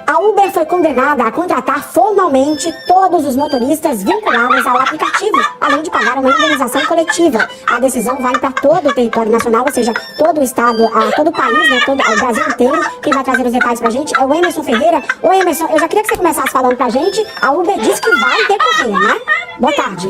A Uber foi condenada a contratar formalmente todos os motoristas vinculados ao aplicativo, além de pagar uma indenização coletiva. A decisão vale para todo o território nacional, ou seja, todo o estado, todo o país, né, todo o Brasil inteiro. Quem vai trazer os detalhes pra gente é o Emerson Ferreira. Ô Emerson, eu já queria que você começasse falando pra gente. A Uber diz que vai decorrer, né? Boa tarde.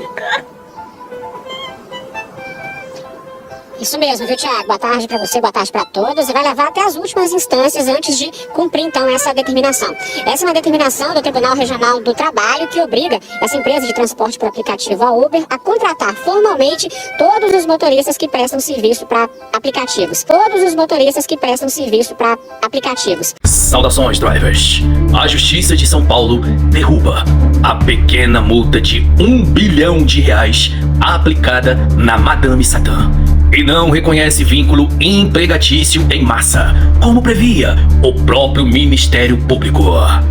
Isso mesmo, viu, Tiago? Boa tarde para você, boa tarde para todos. E vai levar até as últimas instâncias antes de cumprir, então, essa determinação. Essa é uma determinação do Tribunal Regional do Trabalho que obriga essa empresa de transporte por aplicativo, a Uber, a contratar formalmente todos os motoristas que prestam serviço para aplicativos. Todos os motoristas que prestam serviço para aplicativos. Saudações, drivers. A Justiça de São Paulo derruba a pequena multa de R$1 bilhão aplicada na Madame Satã e não reconhece vínculo empregatício em massa, como previa o próprio Ministério Público.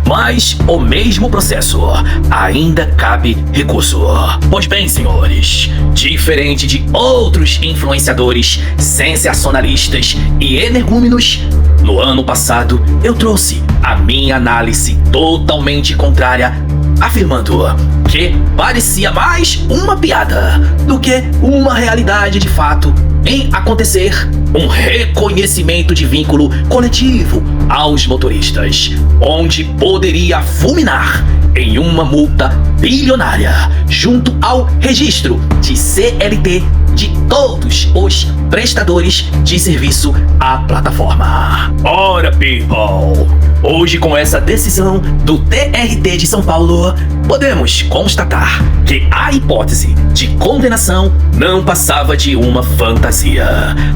Mas o mesmo processo ainda cabe recurso. Pois bem, senhores, diferente de outros influenciadores sensacionalistas e energúmenos, no ano passado eu trouxe a minha análise totalmente contrária, afirmando que parecia mais uma piada do que uma realidade de fato em acontecer um reconhecimento de vínculo coletivo aos motoristas, onde poderia fulminar em uma multa bilionária junto ao registro de CLT de todos os prestadores de serviço à plataforma. Ora, people! Hoje, com essa decisão do TRT de São Paulo, podemos constatar que a hipótese de condenação não passava de uma fantasia.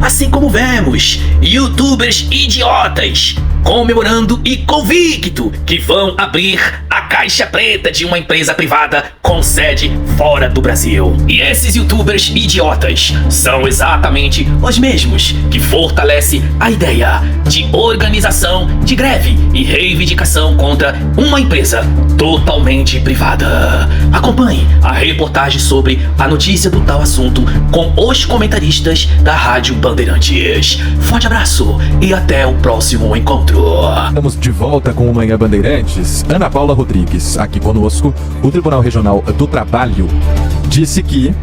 Assim como vemos youtubers idiotas comemorando e convicto que vão abrir a caixa preta de uma empresa privada com sede fora do Brasil. E esses youtubers idiotas são exatamente os mesmos que fortalecem a ideia de organização de greve e reivindicação contra uma empresa totalmente privada. Acompanhe a reportagem sobre a notícia do tal assunto com os comentaristas da Rádio Bandeirantes. Forte abraço e até o próximo encontro. Estamos de volta com o Manhã Bandeirantes. Ana Paula Rodrigues, aqui conosco. O Tribunal Regional do Trabalho disse que,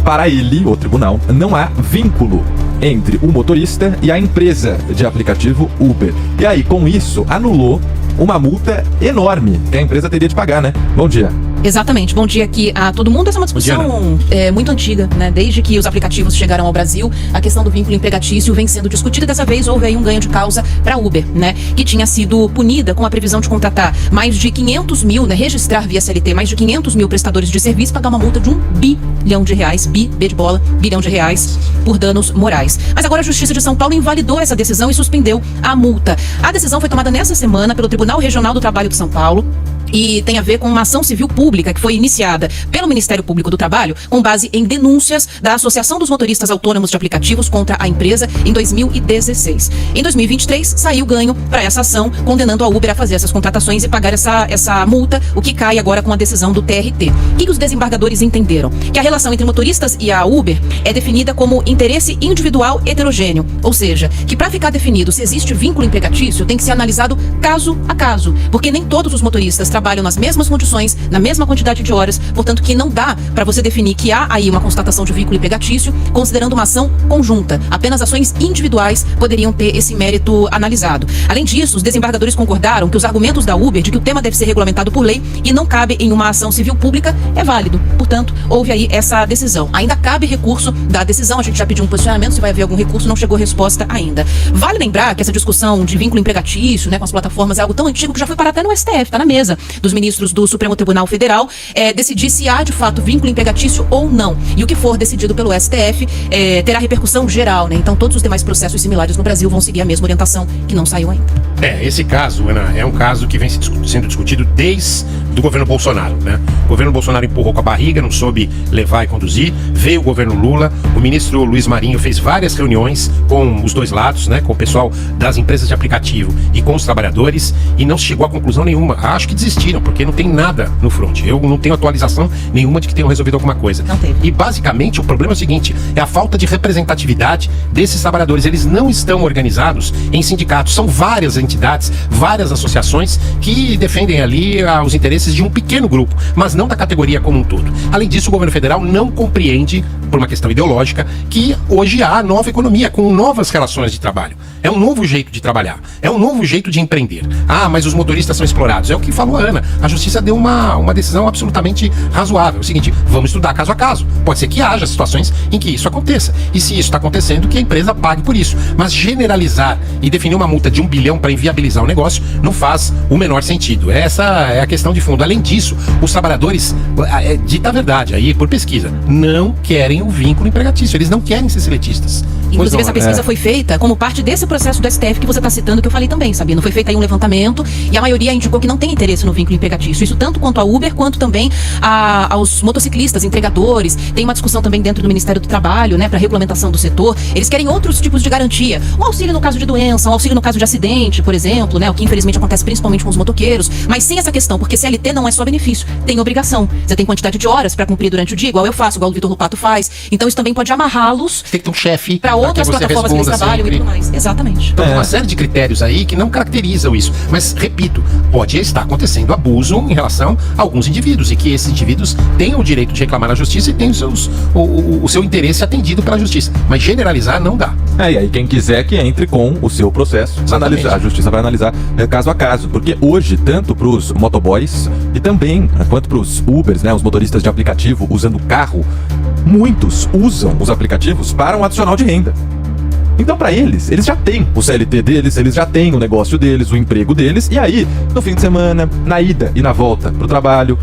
para ele, o tribunal, não há vínculo entre o motorista e a empresa de aplicativo Uber. E aí, com isso, anulou uma multa enorme que a empresa teria de pagar, né? Bom dia. Exatamente. Bom dia aqui a todo mundo. Essa é uma discussão muito antiga, né? Desde que os aplicativos chegaram ao Brasil, a questão do vínculo empregatício vem sendo discutida e dessa vez houve aí um ganho de causa para a Uber, né? Que tinha sido punida com a previsão de contratar mais de 500 mil, né? Registrar via CLT mais de 500 mil prestadores de serviço, pagar uma multa de R$1 bilhão, bilhão de reais por danos morais. Mas agora a Justiça de São Paulo invalidou essa decisão e suspendeu a multa. A decisão foi tomada nessa semana pelo Tribunal Regional do Trabalho de São Paulo e tem a ver com uma ação civil pública que foi iniciada pelo Ministério Público do Trabalho com base em denúncias da Associação dos Motoristas Autônomos de Aplicativos contra a empresa em 2016. Em 2023, saiu ganho para essa ação, condenando a Uber a fazer essas contratações e pagar essa multa, o que cai agora com a decisão do TRT. O que os desembargadores entenderam? Que a relação entre motoristas e a Uber é definida como interesse individual heterogêneo, ou seja, que para ficar definido se existe vínculo empregatício tem que ser analisado caso a caso, porque nem todos os motoristas trabalham nas mesmas condições, na mesma quantidade de horas, portanto que não dá para você definir que há aí uma constatação de vínculo empregatício considerando uma ação conjunta. Apenas ações individuais poderiam ter esse mérito analisado. Além disso, os desembargadores concordaram que os argumentos da Uber de que o tema deve ser regulamentado por lei e não cabe em uma ação civil pública é válido. Portanto, houve aí essa decisão. Ainda cabe recurso da decisão, a gente já pediu um posicionamento, se vai haver algum recurso, não chegou resposta ainda. Vale lembrar que essa discussão de vínculo empregatício, né, com as plataformas é algo tão antigo que já foi parar até no STF, tá na mesa dos ministros do Supremo Tribunal Federal, decidir se há de fato vínculo empregatício ou não. E o que for decidido pelo STF terá repercussão geral, né? Então todos os demais processos similares no Brasil vão seguir a mesma orientação que não saiu ainda. Esse caso, Ana, é um caso que vem sendo discutido desde o governo Bolsonaro, né? O governo Bolsonaro empurrou com a barriga, não soube levar e conduzir. Veio o governo Lula, o ministro Luiz Marinho fez várias reuniões com os dois lados, né? Com o pessoal das empresas de aplicativo e com os trabalhadores, e não chegou a conclusão nenhuma. Acho que desistiu desistiram, porque não tem nada no front. Eu não tenho atualização nenhuma de que tenham resolvido alguma coisa. Não teve. E basicamente o problema é o seguinte, é a falta de representatividade desses trabalhadores. Eles não estão organizados em sindicatos. São várias entidades, várias associações que defendem ali os interesses de um pequeno grupo, mas não da categoria como um todo. Além disso, o governo federal não compreende, por uma questão ideológica, que hoje há nova economia, com novas relações de trabalho. É um novo jeito de trabalhar, é um novo jeito de empreender. Ah, mas os motoristas são explorados. É o que falou a Ana. A justiça deu uma decisão absolutamente razoável. É o seguinte, vamos estudar caso a caso. Pode ser que haja situações em que isso aconteça. E se isso está acontecendo, que a empresa pague por isso. Mas generalizar e definir uma multa de 1 bilhão para inviabilizar o negócio não faz o menor sentido. Essa é a questão de fundo. Além disso, os trabalhadores, dita a verdade aí, por pesquisa, não querem o vínculo empregatício. Eles não querem ser seletistas. Inclusive, essa pesquisa foi feita como parte desse processo do STF que você está citando, que eu falei também, Sabino. Foi feito aí um levantamento e a maioria indicou que não tem interesse no vínculo empregatício. Isso tanto quanto a Uber, quanto também aos motociclistas, entregadores. Tem uma discussão também dentro do Ministério do Trabalho, né, para regulamentação do setor. Eles querem outros tipos de garantia. Um auxílio no caso de doença, um auxílio no caso de acidente, por exemplo, né, o que infelizmente acontece principalmente com os motoqueiros. Mas sem essa questão, porque CLT não é só benefício, tem obrigação. Você tem quantidade de horas para cumprir durante o dia, igual eu faço, igual o Vitor Lupato faz. Então isso também pode amarrá-los Tem que ter um chefe para outras plataformas que eles trabalham e tudo mais. Exatamente. Então, tem uma série de critérios aí que não caracterizam isso. Mas, repito, pode estar acontecendo abuso em relação a alguns indivíduos e que esses indivíduos têm o direito de reclamar na justiça e têm o seu interesse atendido pela justiça. Mas generalizar não dá. E aí quem quiser que entre com o seu processo, a justiça vai analisar caso a caso. Porque hoje, tanto para os motoboys e também quanto para os Ubers, né, os motoristas de aplicativo usando carro, muitos usam os aplicativos para um adicional de renda. Então, para eles já têm o CLT deles, eles já têm o negócio deles, o emprego deles, e aí, no fim de semana, na ida e na volta pro trabalho,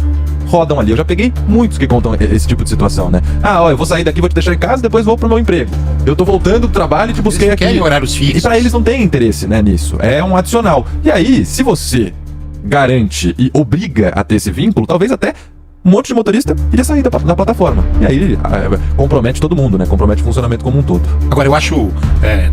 rodam ali. Eu já peguei muitos que contam esse tipo de situação, né? Eu vou sair daqui, vou te deixar em casa, depois vou pro meu emprego. Eu tô voltando do trabalho e te busquei aqui. Querem horários fixos. E para eles não tem interesse, né, nisso. É um adicional. E aí, se você garante e obriga a ter esse vínculo, talvez até um monte de motorista iria sair da plataforma. E aí compromete todo mundo, né? Compromete o funcionamento como um todo. Agora, eu acho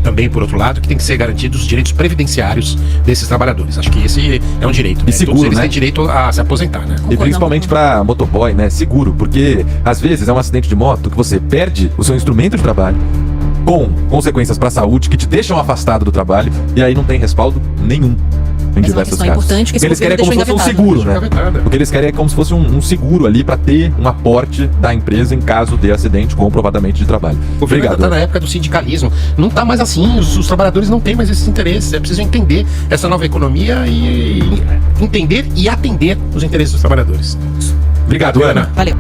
também, por outro lado, que tem que ser garantidos os direitos previdenciários desses trabalhadores. Acho que esse é um direito. E seguro, todos eles né? têm direito a se aposentar, né? E principalmente para motoboy, né? Seguro, porque às vezes é um acidente de moto que você perde o seu instrumento de trabalho, com consequências para a saúde que te deixam afastado do trabalho, e aí não tem respaldo nenhum. Em diversos casos. Importante que o que eles querem é como se fosse um seguro, né? O que eles querem é como se fosse um seguro ali para ter um aporte da empresa em caso de acidente comprovadamente de trabalho. O governo está na época do sindicalismo. Não está mais assim, os trabalhadores não têm mais esses interesses. É preciso entender essa nova economia e entender e atender os interesses dos trabalhadores. Obrigado, Ana. Valeu.